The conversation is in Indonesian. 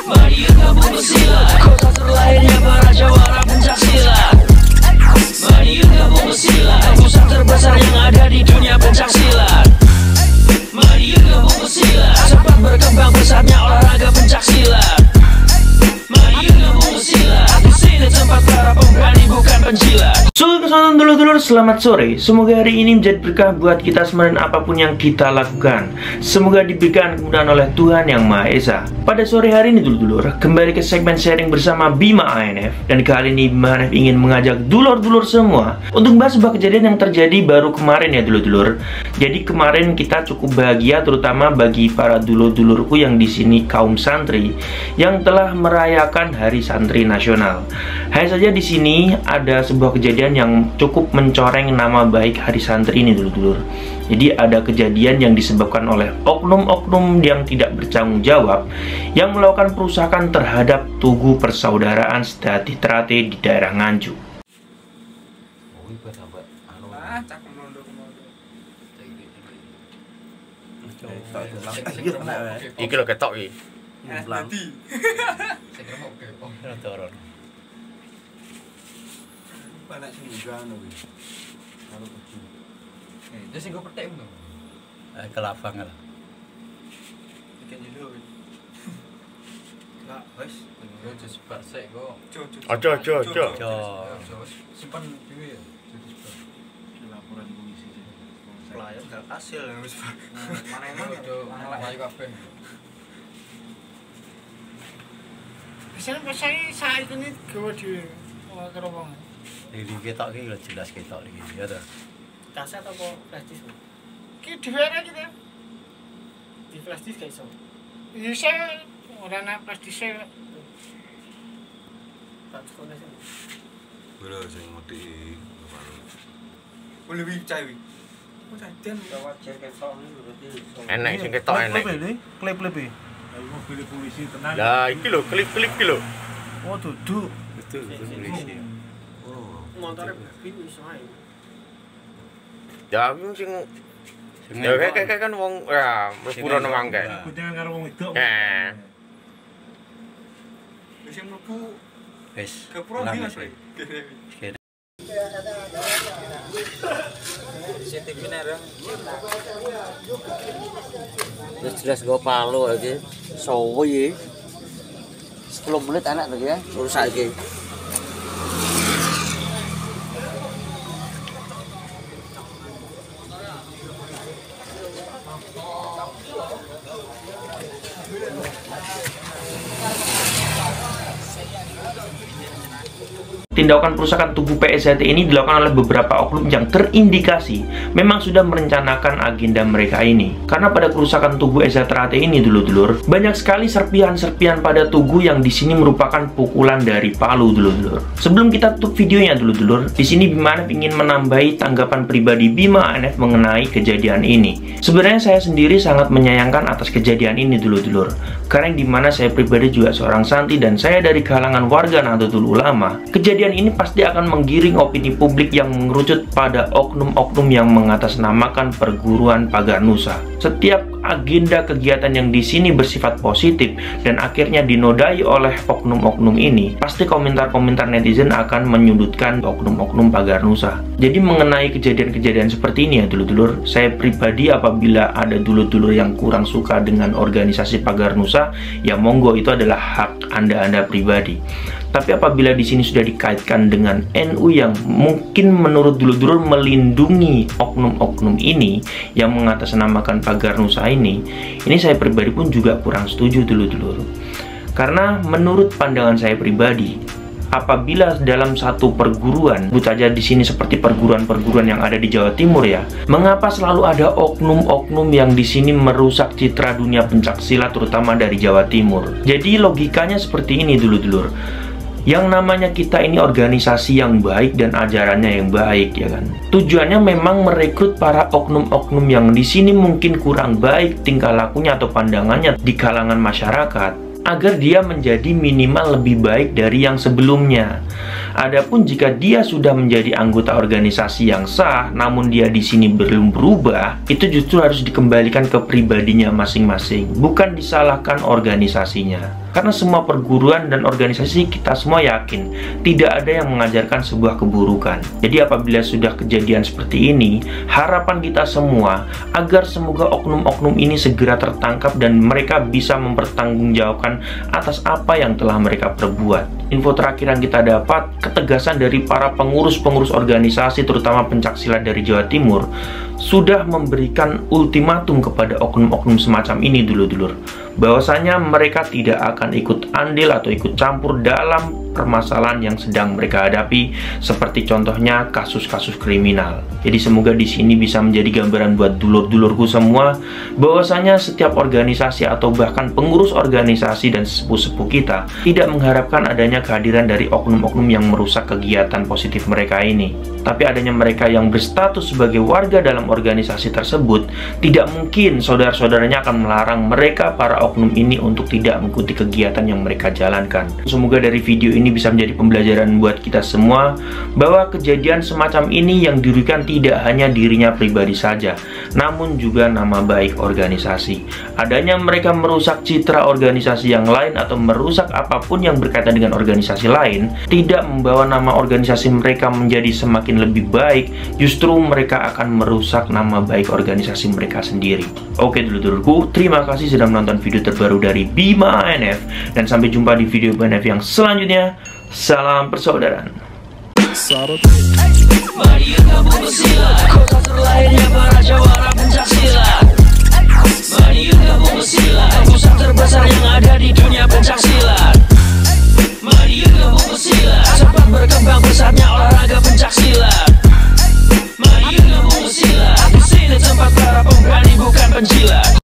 Mari yuk gabung pesilat, kota terlahirnya para jawara pencak silat. Mari yuk gabung pesilat, pusat terbesar yang ada di dunia pencak silat. Mari yuk gabung pesilat, cepat berkembang pesatnya olahraga pencak silat. Mari yuk gabung pesilat, di sini tempat para pemberani bukan penjilat. Sobat dulur-dulur, selamat sore. Semoga hari ini menjadi berkah buat kita semua dan apapun yang kita lakukan. Semoga diberikan kemudahan oleh Tuhan Yang Maha Esa. Pada sore hari ini dulur-dulur, kembali ke segmen sharing bersama Bima ANF. Dan kali ini Bima ANF ingin mengajak dulur-dulur semua untuk bahas sebuah kejadian yang terjadi baru kemarin ya dulur-dulur. Jadi kemarin kita cukup bahagia, terutama bagi para dulur-dulurku yang di sini kaum santri yang telah merayakan Hari Santri Nasional. Hanya saja di sini ada sebuah kejadian yang cukup mencoreng nama baik Hari Santri ini dulur-dulur. Jadi ada kejadian yang disebabkan oleh oknum-oknum yang tidak bertanggung jawab yang melakukan perusakan terhadap Tugu Persaudaraan Sedati Trate di daerah Nganjuk. Iki lho ketok iki. Banyak sing ngono kuwi. Karo kudu. Terus sing go petik ngono. Kelabang lah. Ikan jelo. Lah, wis, yo sebar sik kok. Ojo. Simpan dhewe ya. Jadi sebar. Laporan polisi. Pelayan gak hasil wis. Mana emang yo ngelak ayo kabeh. Biasanya pasai saat ini gawe dhewe. Ora karo wong. Iki ketok iki lho jelas ketok iki ya ta. Kaset apa flash disk? Ki dhewe ra kita. Di flash disk gak iso. Bisa ora ana flash disk. Tak sekolah sih. Lho sing mati. Boleh wi cai wi. Oh, dan wajar ketok iki berarti. Enek sing ketok enek. Klip-klip e. Mobil polisi tenang. Lah iki lho klip-klip iki lho. Oh duduk. Itu polisi. motornya bingung iso ae. Ya aku sing ya kayak kan wong ya mlebu rono mangke. Kudengan karo wong wedok. Heeh. Wis mlebu Wis. kepro iki Mas. CCTV nerang. Jelas gue palu aja, sawi 10 menit anak tuh ya, urusan lagi. Tindakan perusakan tubuh PSHT ini dilakukan oleh beberapa oknum yang terindikasi memang sudah merencanakan agenda mereka ini. Karena pada kerusakan tubuh PSHT ini dulur-dulur, banyak sekali serpihan-serpihan pada tubuh yang di sini merupakan pukulan dari palu dulur-dulur. Sebelum kita tutup videonya dulur-dulur, di sini Bima ANF ingin menambahi tanggapan pribadi Bima ANF mengenai kejadian ini. Sebenarnya saya sendiri sangat menyayangkan atas kejadian ini dulur-dulur. Karena yang dimana saya pribadi juga seorang santri dan saya dari kalangan warga Nahdlatul Ulama. Kejadian ini pasti akan menggiring opini publik yang mengerucut pada oknum-oknum yang mengatasnamakan perguruan Pagar Nusa. Setiap agenda kegiatan yang di sini bersifat positif dan akhirnya dinodai oleh oknum-oknum ini, pasti komentar-komentar netizen akan menyudutkan oknum-oknum Pagar Nusa. Jadi mengenai kejadian-kejadian seperti ini ya dulur-dulur, saya pribadi apabila ada dulur-dulur yang kurang suka dengan organisasi Pagar Nusa, ya monggo, itu adalah hak Anda pribadi. Tapi apabila di sini sudah dikaitkan dengan NU yang mungkin menurut dulur-dulur melindungi oknum-oknum ini yang mengatasnamakan Pagar Nusa ini saya pribadi pun juga kurang setuju dulur-dulur. Karena menurut pandangan saya pribadi, apabila dalam satu perguruan, sebut aja di sini seperti perguruan-perguruan yang ada di Jawa Timur ya, mengapa selalu ada oknum-oknum yang di sini merusak citra dunia pencaksilat terutama dari Jawa Timur? Jadi logikanya seperti ini dulur-dulur. Yang namanya kita ini organisasi yang baik dan ajarannya yang baik ya kan. Tujuannya memang merekrut para oknum-oknum yang di sini mungkin kurang baik tingkah lakunya atau pandangannya di kalangan masyarakat, agar dia menjadi minimal lebih baik dari yang sebelumnya. Adapun jika dia sudah menjadi anggota organisasi yang sah, namun dia di sini belum berubah, itu justru harus dikembalikan ke pribadinya masing-masing, bukan disalahkan organisasinya. Karena semua perguruan dan organisasi kita semua yakin tidak ada yang mengajarkan sebuah keburukan. Jadi apabila sudah kejadian seperti ini, harapan kita semua agar semoga oknum-oknum ini segera tertangkap dan mereka bisa mempertanggungjawabkan atas apa yang telah mereka perbuat. Info terakhir yang kita dapat, ketegasan dari para pengurus-pengurus organisasi terutama pencaksilat dari Jawa Timur sudah memberikan ultimatum kepada oknum-oknum semacam ini dulur-dulur, bahwasanya mereka tidak akan ikut andil atau ikut campur dalam permasalahan yang sedang mereka hadapi, seperti contohnya kasus-kasus kriminal. Jadi semoga di sini bisa menjadi gambaran buat dulur-dulurku semua, bahwasanya setiap organisasi atau bahkan pengurus organisasi dan sepuh-sepuh kita tidak mengharapkan adanya kehadiran dari oknum-oknum yang merusak kegiatan positif mereka ini. Tapi adanya mereka yang berstatus sebagai warga dalam organisasi tersebut, tidak mungkin saudara-saudaranya akan melarang mereka para oknum ini untuk tidak mengikuti kegiatan yang mereka jalankan. Semoga dari video ini bisa menjadi pembelajaran buat kita semua, bahwa kejadian semacam ini yang dirugikan tidak hanya dirinya pribadi saja, namun juga nama baik organisasi. Adanya mereka merusak citra organisasi yang lain atau merusak apapun yang berkaitan dengan organisasi lain, tidak membawa nama organisasi mereka menjadi semakin lebih baik, justru mereka akan merusak nama baik organisasi mereka sendiri. Oke dulur-dulurku, terima kasih sudah menonton video terbaru dari Bima ANF, dan sampai jumpa di video BNF yang selanjutnya. Salam persaudaraan. Mari gabung bersilat, kota terlahirnya para jawara pencaksilat. Mari gabung bersilat, pusat terbesar yang ada di dunia pencaksilat. Mari gabung bersilat, cepat berkembang pesatnya olahraga pencaksilat.